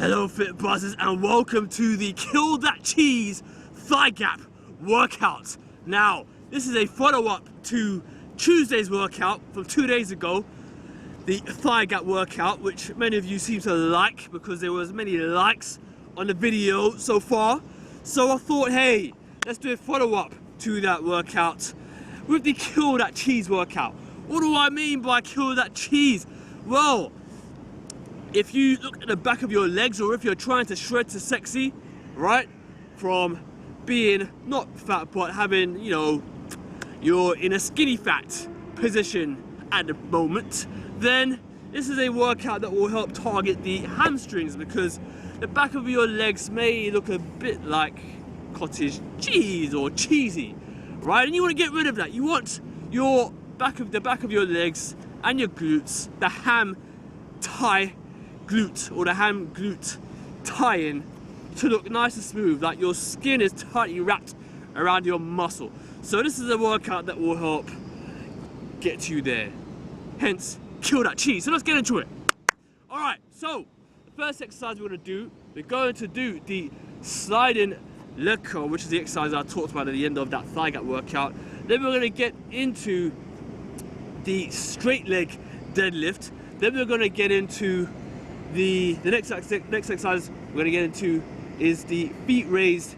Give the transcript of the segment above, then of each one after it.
Hello Fit Buzzers and welcome to the Kill That Cheese Thigh Gap workout. Now, this is a follow-up to Tuesday's workout from 2 days ago, the thigh gap workout, which many of you seem to like because there was many likes on the video so far. So I thought, hey, let's do a follow-up to that workout with the Kill That Cheese workout. What do I mean by kill that cheese? Well, if you look at the back of your legs, or if you're trying to shred to sexy, right, from being not fat but having, you know, you're in a skinny fat position at the moment, then this is a workout that will help target the hamstrings, because the back of your legs may look a bit like cottage cheese or cheesy, right? And you want to get rid of that. You want your the back of your legs and your glutes, the ham tie glute or the ham glute tie-in, to look nice and smooth, like your skin is tightly wrapped around your muscle. So this is a workout that will help get you there, hence kill that cheese. So let's get into it. All right, so the first exercise we're going to do the sliding leg curl, which is the exercise I talked about at the end of that thigh gap workout. Then we're going to get into the straight leg deadlift. Then we're going to get into the next exercise we're going to get into is the feet raised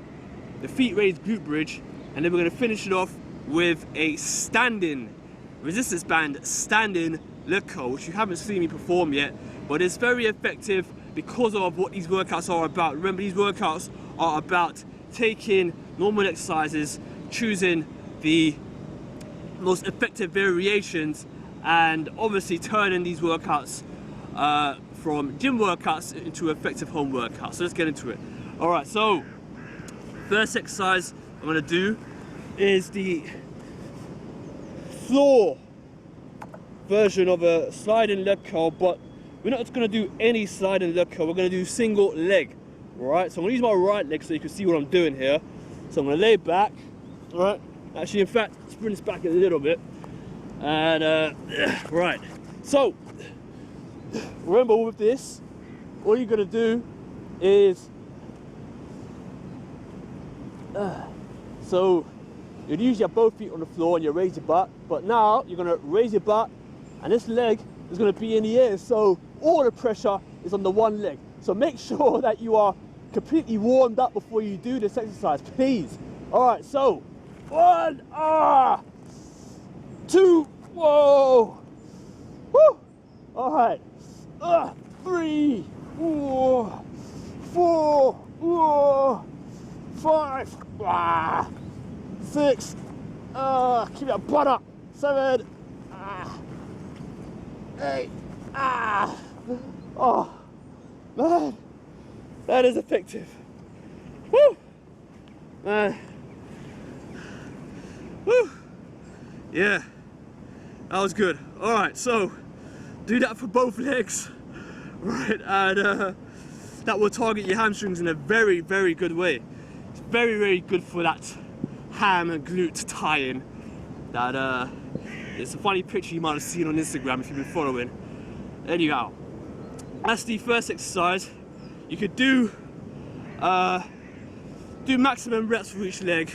glute bridge, and then we're going to finish it off with a standing resistance band standing leg curl, which you haven't seen me perform yet, but it's very effective because of what these workouts are about. Remember, these workouts are about taking normal exercises, choosing the most effective variations, and obviously turning these workouts from gym workouts into effective home workouts. So let's get into it. All right, so first exercise I'm going to do is the floor version of a sliding leg curl, but we're not going to do any sliding leg curl. We're going to do single leg. All right, so I'm going to use my right leg so you can see what I'm doing here. So I'm going to lay back. All right, actually, in fact, spin this back a little bit. And right, so remember, with this, all you're going to do is so you'd use your both feet on the floor and you raise your butt, but now you're going to raise your butt and this leg is going to be in the air, so all the pressure is on the one leg. So make sure that you are completely warmed up before you do this exercise, please. All right, so 1, 2, whoa, woo. All right, 3, 4, 5, 6, keep your butt up, 7, 8, oh man, that is effective. Woo, man, woo, yeah, that was good. All right, so do that for both legs, right? And that will target your hamstrings in a very, very good way. It's very, very good for that ham and glute tie-in. That it's a funny picture you might have seen on Instagram if you've been following. Anyhow, that's the first exercise. You could do maximum reps for each leg,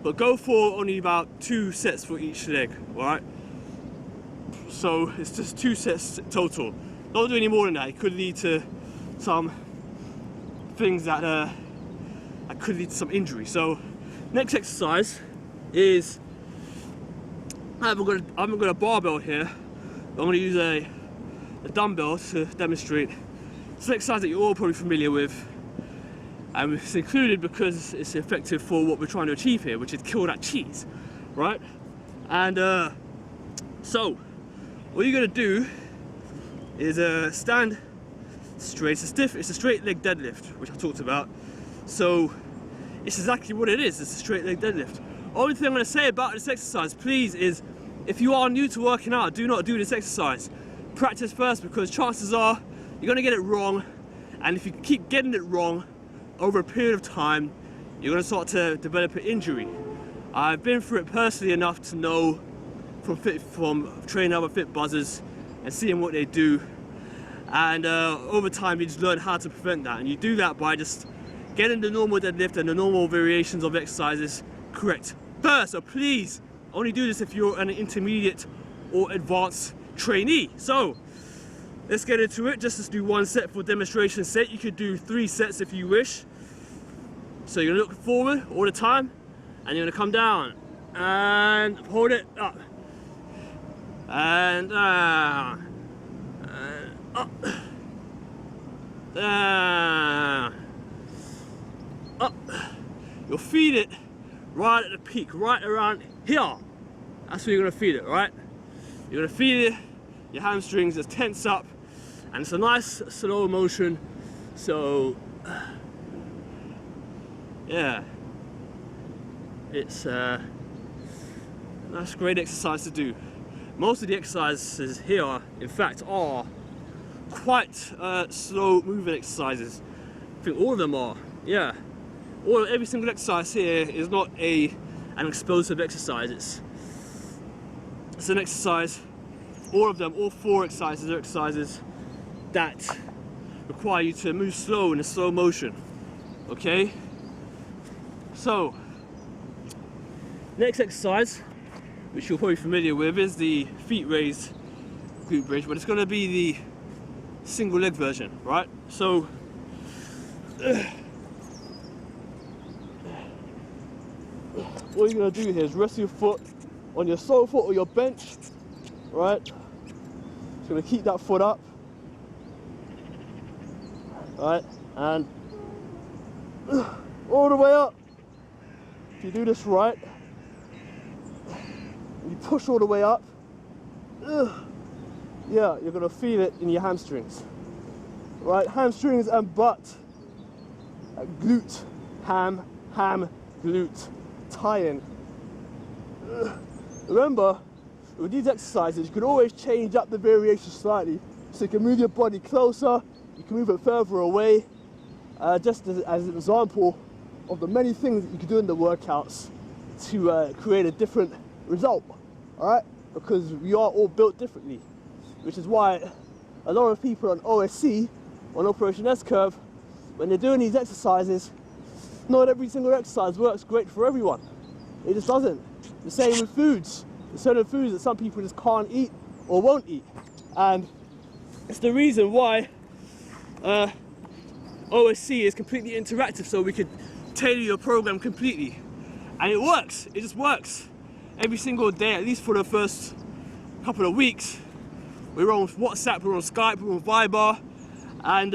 but go for only about 2 sets for each leg. All right. So it's just 2 sets total. Don't do any more than that. It could lead to some things that could lead to some injury. So next exercise is, I haven't got a barbell here. I'm going to use a dumbbell to demonstrate. It's an exercise that you're all probably familiar with, and it's included because it's effective for what we're trying to achieve here, which is kill that cheese, right? And so what you're going to do is stand straight. It's a straight leg deadlift, which I talked about. So it's exactly what it is. It's a straight leg deadlift. Only thing I'm going to say about this exercise, please, is if you are new to working out, do not do this exercise. Practice first, because chances are you're going to get it wrong, and if you keep getting it wrong over a period of time, you're going to start to develop an injury. I've been through it personally enough to know from training other fit buzzers and seeing what they do, And over time you just learn how to prevent that, and you do that by just getting the normal deadlift and the normal variations of exercises correct first. So please only do this if you're an intermediate or advanced trainee. So let's get into it. Just let's do one set for demonstration's sake. You could do 3 sets if you wish. So you're gonna look forward all the time, and you're gonna come down and hold it up, and up, up. You'll feed it right at the peak, right around here. That's where you're gonna feed it, right? You're gonna feed it, your hamstrings just tense up, and it's a nice slow motion. So yeah, it's that's great exercise to do. Most of the exercises here, in fact, are quite slow moving exercises. I think all of them are, yeah. Every single exercise here is not an explosive exercise. It's an exercise. All of them, all 4 exercises are exercises that require you to move slow in a slow motion. Okay. So, next exercise, which you're probably familiar with, is the feet raised glute bridge, but it's going to be the single leg version, right? So, what you're going to do here is rest your foot on your sole foot or your bench, right? So you're going to keep that foot up, right? And all the way up. If you do this right, you push all the way up, yeah, you're going to feel it in your hamstrings, right? Hamstrings and butt, glute, ham, glute, tie-in. Remember, with these exercises, you can always change up the variation slightly. So you can move your body closer, you can move it further away, just as an example of the many things that you can do in the workouts to create a different result, all right? Because we are all built differently, which is why a lot of people on OSC, on Operation S-Curve, when they're doing these exercises, not every single exercise works great for everyone. It just doesn't. The same with foods. There's certain foods that some people just can't eat or won't eat. And it's the reason why OSC is completely interactive, so we could tailor your program completely. And it works. It just works. Every single day, at least for the first couple of weeks. We're on WhatsApp, we're on Skype, we're on Viber. And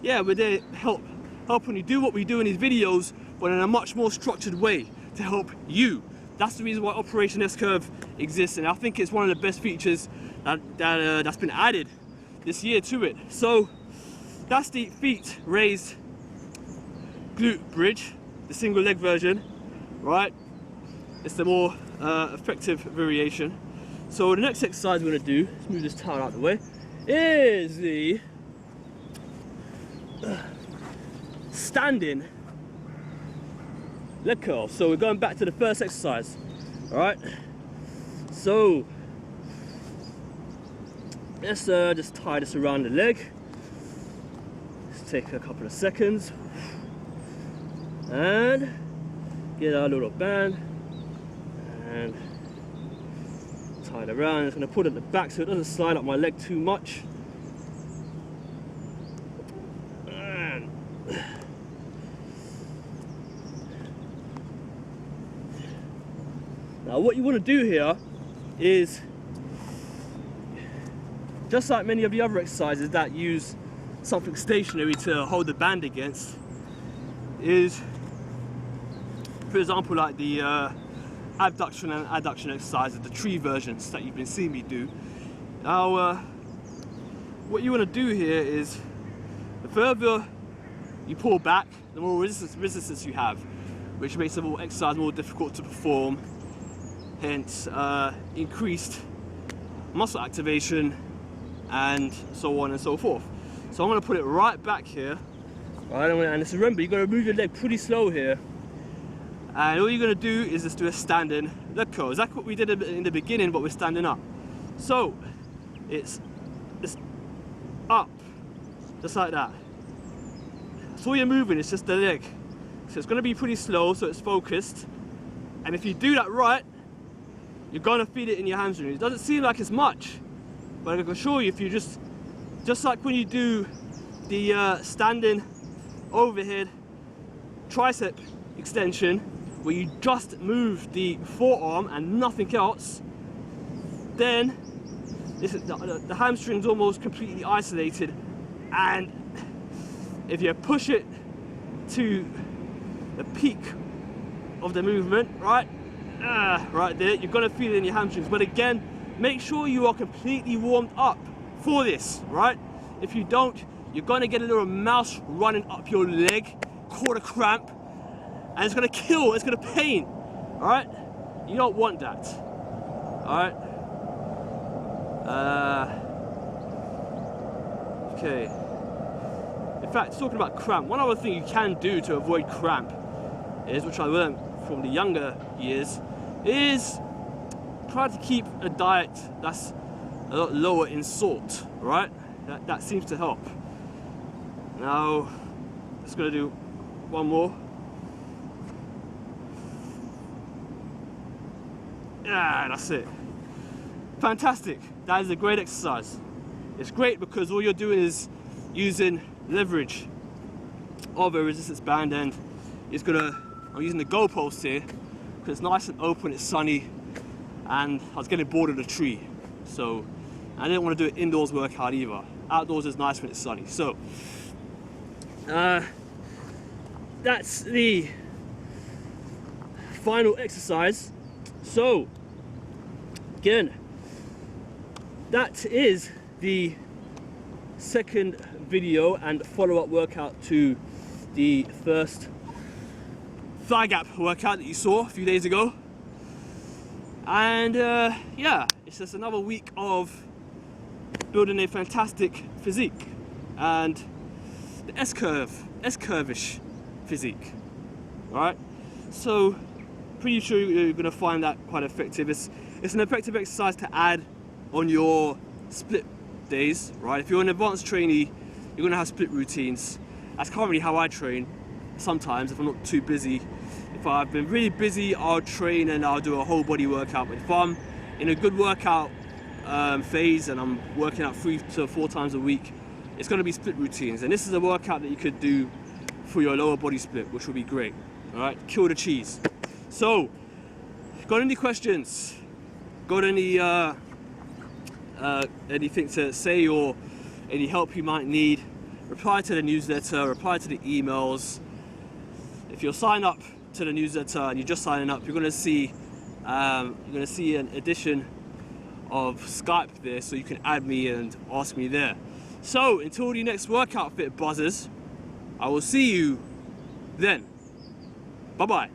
yeah, we're there helping you do what we do in these videos, but in a much more structured way to help you. That's the reason why Operation S-Curve exists, and I think it's one of the best features that's been added this year to it. So that's the feet raised glute bridge, the single leg version, right? It's the more effective variation. So the next exercise we're going to do, let's move this towel out of the way, is the standing leg curl. So we're going back to the first exercise, all right? So let's just tie this around the leg. Let's take a couple of seconds and get our little band and tie it around. It's going to put it at the back so it doesn't slide up my leg too much. And now what you want to do here is, just like many of the other exercises that use something stationary to hold the band against, is, for example, like the abduction and adduction exercises, the tree versions that you've been seeing me do. Now, what you want to do here is, the further you pull back, the more resistance you have, which makes the whole exercise more difficult to perform, hence increased muscle activation and so on and so forth. So I'm going to put it right back here, right? And just remember, you've got to move your leg pretty slow here, and all you're going to do is just do a standing leg curl. Exactly what we did in the beginning, but we're standing up. So it's up, just like that. So all you're moving is just the leg. So it's going to be pretty slow, so it's focused. And if you do that right, you're going to feel it in your hamstring. It doesn't seem like it's much, but I can assure you, if you just like when you do the standing overhead tricep extension, where you just move the forearm and nothing else, then the hamstring's almost completely isolated, and if you push it to the peak of the movement, right there, you're gonna feel it in your hamstrings. But again, make sure you are completely warmed up for this, right? If you don't, you're gonna get a little mouse running up your leg called a cramp, and it's gonna kill, it's gonna pain, all right? You don't want that, all right? Okay. In fact, talking about cramp, one other thing you can do to avoid cramp is, which I learned from the younger years, is try to keep a diet that's a lot lower in salt, right? That seems to help. Now, just gonna do one more. Yeah, that's it. Fantastic. That is a great exercise. It's great because all you're doing is using leverage of a resistance band, and I'm using the goalpost here because it's nice and open, it's sunny, and I was getting bored of the tree. So I didn't want to do an indoors workout either. Outdoors is nice when it's sunny. So that's the final exercise. So again, that is the second video and follow-up workout to the first thigh gap workout that you saw a few days ago. And yeah, it's just another week of building a fantastic physique and the S-curve-ish physique. Alright, so pretty sure you're going to find that quite effective. It's an effective exercise to add on your split days, right? If you're an advanced trainee, you're going to have split routines. That's currently how I train sometimes if I'm not too busy. If I've been really busy, I'll train and I'll do a whole body workout. But if I'm in a good workout phase and I'm working out 3 to 4 times a week, it's going to be split routines. And this is a workout that you could do for your lower body split, which will be great. All right, kill the cheese. So, got any questions? Got any anything to say or any help you might need? Reply to the newsletter, reply to the emails. If you're signed up to the newsletter and you're just signing up, you're going to see an addition of Skype there, so you can add me and ask me there. So until the next workout fit buzzes, I will see you then. Bye bye.